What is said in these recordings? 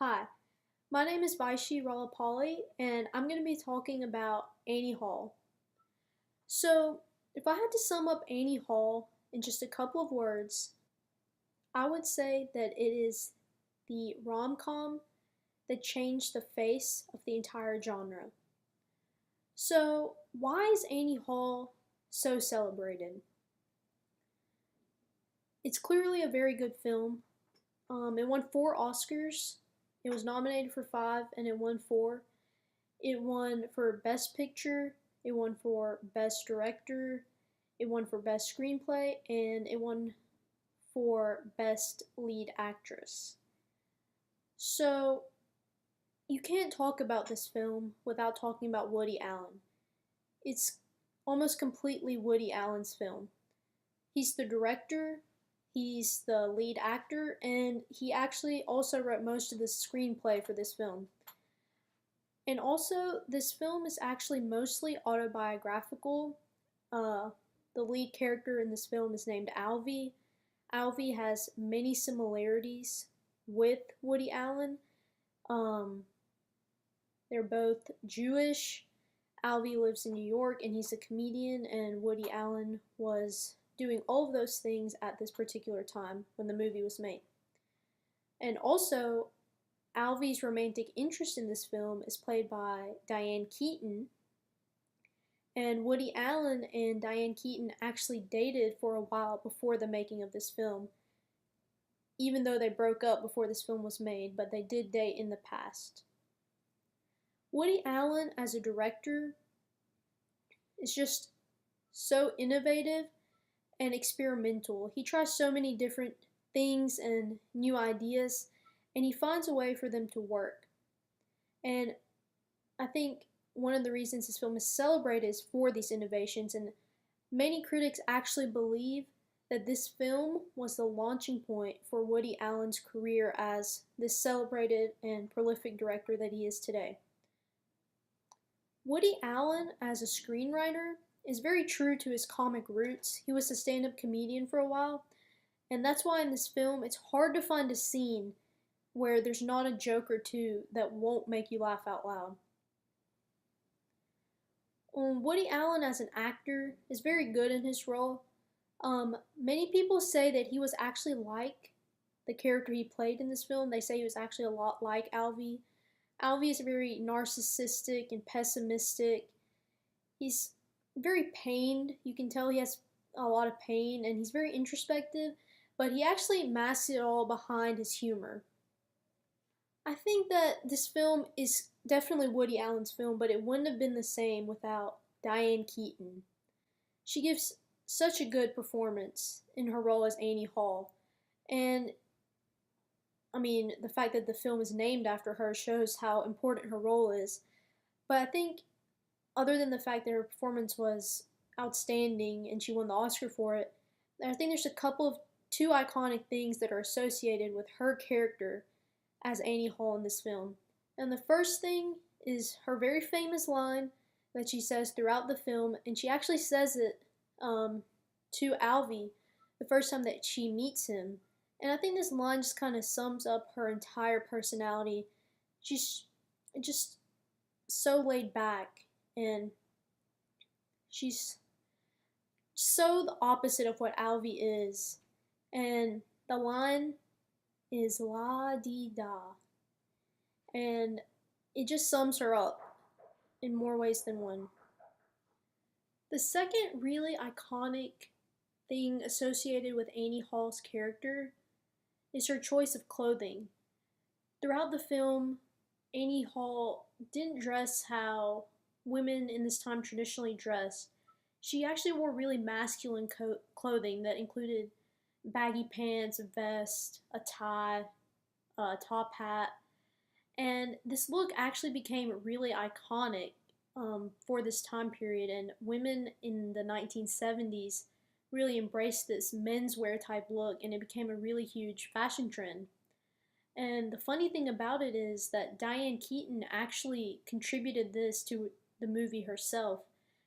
Hi, my name is Vaishi Ralapalli, and I'm going to be talking about Annie Hall. So, if I had to sum up Annie Hall in just a couple of words, I would say that it is the rom com that changed the face of the entire genre. So, why is Annie Hall so celebrated? It's clearly a very good film. It won 4 Oscars. It was nominated for 5, and it won 4. It won for Best Picture, it won for Best Director, it won for Best Screenplay, and it won for Best Lead Actress. So, you can't talk about this film without talking about Woody Allen. It's almost completely Woody Allen's film. He's the director, he's the lead actor, and he actually also wrote most of the screenplay for this film. And also, this film is actually mostly autobiographical. Uh, the lead character in this film is named Alvy. Alvy has many similarities with Woody Allen. Um, they're both Jewish. Alvy lives in New York and he's a comedian, and Woody Allen was doing all of those things at this particular time when the movie was made. And also, Alvy's romantic interest in this film is played by Diane Keaton, and Woody Allen and Diane Keaton actually dated for a while before the making of this film, even though they broke up before this film was made, but they did date in the past. Woody Allen, as a director, is just so innovative and experimental. He tries so many different things and new ideas, and he finds a way for them to work. And I think one of the reasons this film is celebrated is for these innovations, and many critics actually believe that this film was the launching point for Woody Allen's career as this celebrated and prolific director that he is today. Woody Allen, as a screenwriter, is very true to his comic roots. He was a stand up comedian for a while, and that's why in this film it's hard to find a scene where there's not a joke or two that won't make you laugh out loud. Woody Allen as an actor is very good in his role. Many people say that he was actually like the character he played in this film. They say he was actually a lot like Alvy. Alvy is very narcissistic and pessimistic. He's very pained. You can tell he has a lot of pain, and he's very introspective, but he actually masks it all behind his humor. I think that this film is definitely Woody Allen's film, but it wouldn't have been the same without Diane Keaton. She gives such a good performance in her role as Annie Hall. And I mean, the fact that the film is named after her shows how important her role is. But I think, other than the fact that her performance was outstanding and she won the Oscar for it, I think there's a couple of two iconic things that are associated with her character as Annie Hall in this film. And the first thing is her very famous line that she says throughout the film, and she actually says it to Alvy the first time that she meets him. And I think this line just kind of sums up her entire personality. She's just so laid back, and she's so the opposite of what Alvy is. And the line is la di da. And it just sums her up in more ways than one. The second really iconic thing associated with Annie Hall's character is her choice of clothing. Throughout the film, Annie Hall didn't dress how women in this time traditionally dressed. She actually wore really masculine clothing that included baggy pants, a vest, a tie, a top hat, and this look actually became really iconic for this time period, and women in the 1970s really embraced this menswear type look, and it became a really huge fashion trend. And the funny thing about it is that Diane Keaton actually contributed this to the movie herself,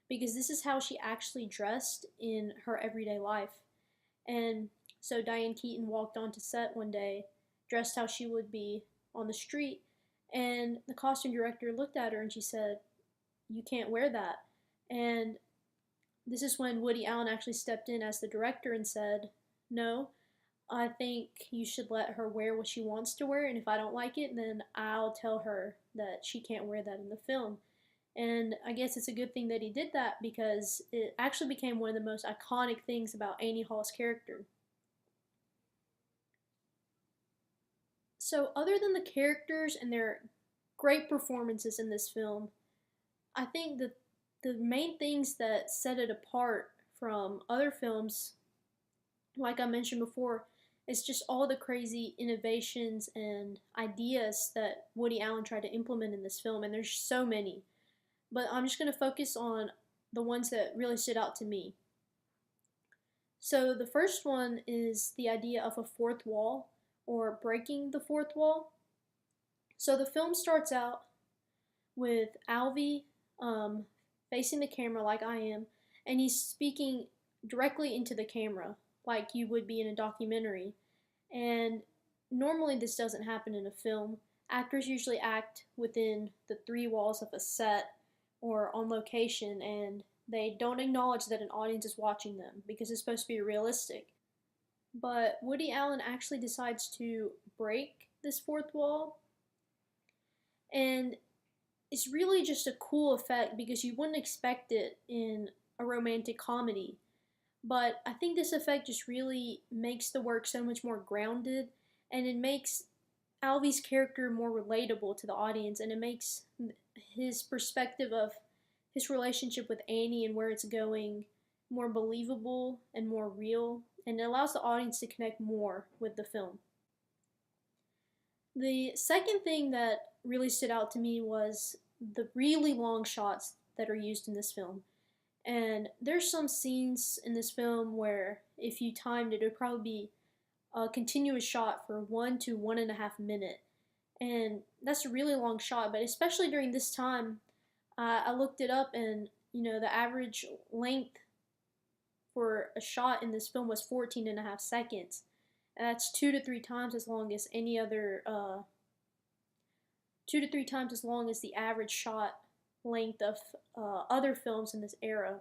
because this is how she actually dressed in her everyday life. And so Diane Keaton walked onto set one day dressed how she would be on the street, and the costume director looked at her and she said, "You can't wear that." And this is when Woody Allen actually stepped in as the director and said, "No, I think you should let her wear what she wants to wear, and if I don't like it, then I'll tell her that she can't wear that in the film." And I guess it's a good thing that he did that because it actually became one of the most iconic things about Annie Hall's character. So, other than the characters and their great performances in this film, I think that the main things that set it apart from other films, like I mentioned before, is just all the crazy innovations and ideas that Woody Allen tried to implement in this film, and there's so many. But I'm just going to focus on the ones that really stood out to me. So the first one is the idea of a fourth wall, or breaking the fourth wall. So the film starts out with Alvy um, facing the camera like I am, and he's speaking directly into the camera like you would be in a documentary. And normally this doesn't happen in a film. Actors usually act within the three walls of a set or on location, and they don't acknowledge that an audience is watching them because it's supposed to be realistic. But Woody Allen actually decides to break this fourth wall, and it's really just a cool effect because you wouldn't expect it in a romantic comedy. But I think this effect just really makes the work so much more grounded, and it makes Alvy's character more relatable to the audience, and it makes his perspective of his relationship with Annie and where it's going more believable and more real, and it allows the audience to connect more with the film. The second thing that really stood out to me was the really long shots that are used in this film. And there's some scenes in this film where, if you timed it, it would probably be a continuous shot for 1 to 1.5 minutes. And that's a really long shot, but especially during this time, I looked it up, and the average length for a shot in this film was 14 and a half seconds. And that's 2 to 3 times as long as any other, 2 to 3 times as long as the average shot length of other films in this era.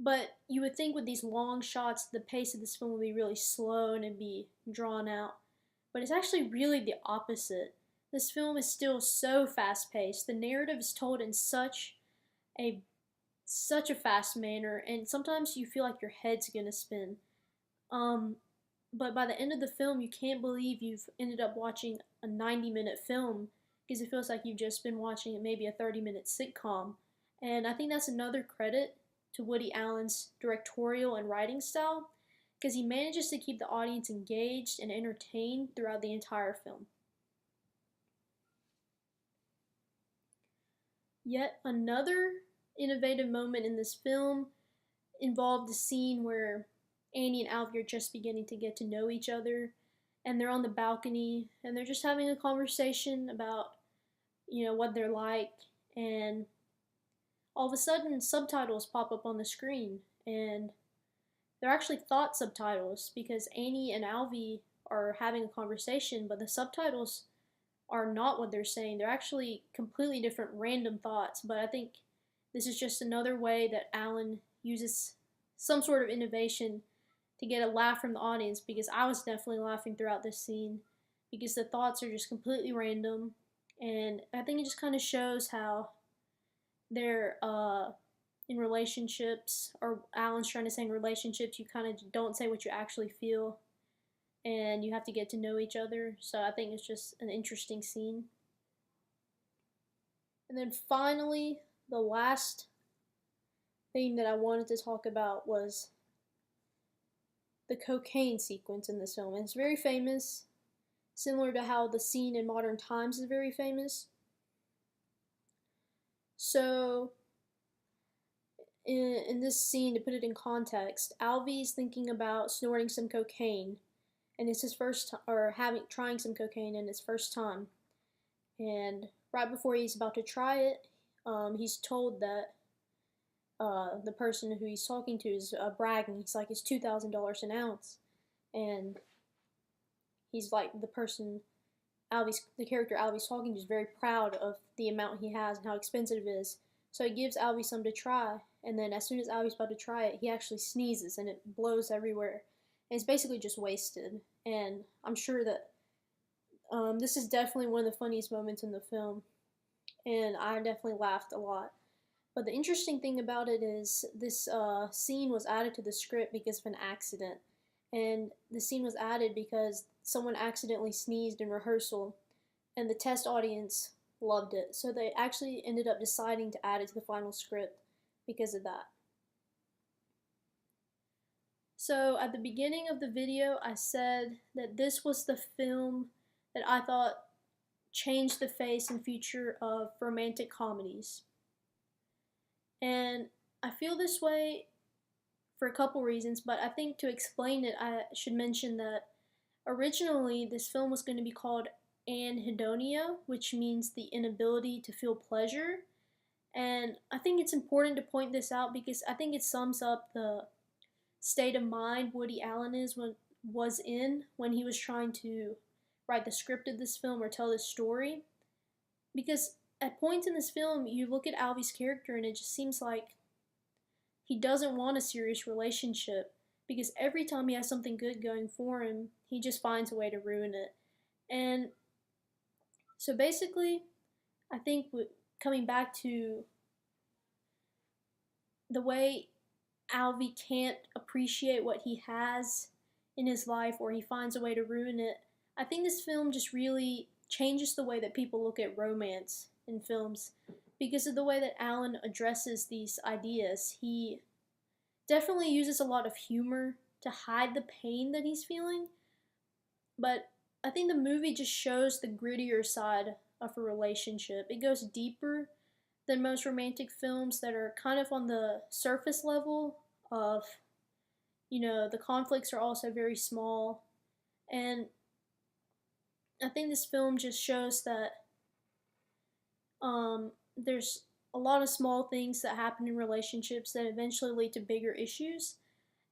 But you would think with these long shots, the pace of this film would be really slow and it'd be drawn out. But it's actually really the opposite. This film is still so fast paced. The narrative is told in a such a fast manner, and sometimes you feel like your head's gonna spin. Um, but by the end of the film, you can't believe you've ended up watching a 90-minute film because it feels like you've just been watching maybe a 30-minute sitcom. And I think that's another credit to Woody Allen's directorial and writing style because he manages to keep the audience engaged and entertained throughout the entire film. Yet another innovative moment in this film involved a scene where Annie and Alfie are just beginning to get to know each other, and they're on the balcony and they're just having a conversation about what they're like, and all of a sudden subtitles pop up on the screen, and they're actually thought subtitles because Annie and Alvy are having a conversation, but the subtitles are not what they're saying. They're actually completely different random thoughts, but I think this is just another way that Allen uses some sort of innovation to get a laugh from the audience, because I was definitely laughing throughout this scene because the thoughts are just completely random, and I think it just kind of shows how they're in relationships, or Alan's trying to say in relationships, you kind of don't say what you actually feel, and you have to get to know each other. So I think it's just an interesting scene. And then finally, the last thing that I wanted to talk about was the cocaine sequence in this film. And it's very famous, similar to how the scene in Modern Times is very famous. So, in this scene, to put it in context, Alvy's thinking about snorting some cocaine, and it's his first time, or trying some cocaine in his first time. And right before he's about to try it, he's told that the person who he's talking to is bragging. He's like, it's $2,000 an ounce, and he's like, the person the character Alvy's talking to, is very proud of the amount he has and how expensive it is. So he gives Alvy some to try, and then as soon as Alvy's about to try it, he actually sneezes and it blows everywhere. And it's basically just wasted. And I'm sure that this is definitely one of the funniest moments in the film, and I definitely laughed a lot. But the interesting thing about it is this scene was added to the script because of an accident. And the scene was added because someone accidentally sneezed in rehearsal, and the test audience loved it. So they actually ended up deciding to add it to the final script because of that. So at the beginning of the video, I said that this was the film that I thought changed the face and future of romantic comedies. And I feel this way for a couple reasons, but I think to explain it, I should mention that originally this film was going to be called anhedonia, which means the inability to feel pleasure. And I think it's important to point this out because I think it sums up the state of mind Woody Allen was in when he was trying to write the script of this film or tell this story. Because at points in this film, you look at Alvy's character and it just seems like he doesn't want a serious relationship because every time he has something good going for him, he just finds a way to ruin it. And so basically, I think coming back to the way Alvy can't appreciate what he has in his life or he finds a way to ruin it, I think this film just really changes the way that people look at romance in films because of the way that Allen addresses these ideas. He definitely uses a lot of humor to hide the pain that he's feeling, but I think the movie just shows the grittier side of a relationship. It goes deeper than most romantic films that are kind of on the surface level of, the conflicts are also very small. And I think this film just shows that there's a lot of small things that happen in relationships that eventually lead to bigger issues,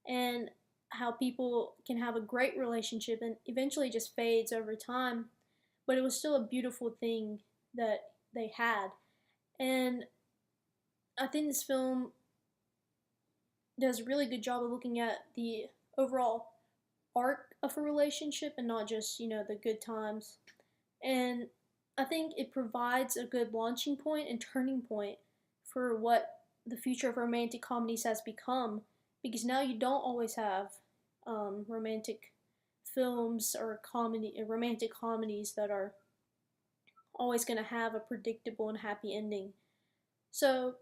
and how people can have a great relationship and eventually just fades over time, but it was still a beautiful thing that they had. And I think this film does a really good job of looking at the overall arc of a relationship and not just, the good times. And I think it provides a good launching point and turning point for what the future of romantic comedies has become, because now you don't always have romantic films or romantic comedies that are always going to have a predictable and happy ending. So,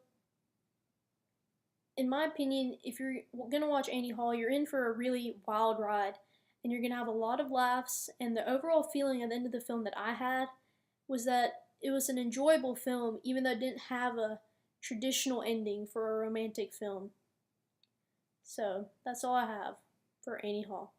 in my opinion, if you're going to watch Annie Hall, you're in for a really wild ride, and you're going to have a lot of laughs, and the overall feeling at the end of the film that I had was that it was an enjoyable film, even though it didn't have a traditional ending for a romantic film. So, that's all I have for Annie Hall.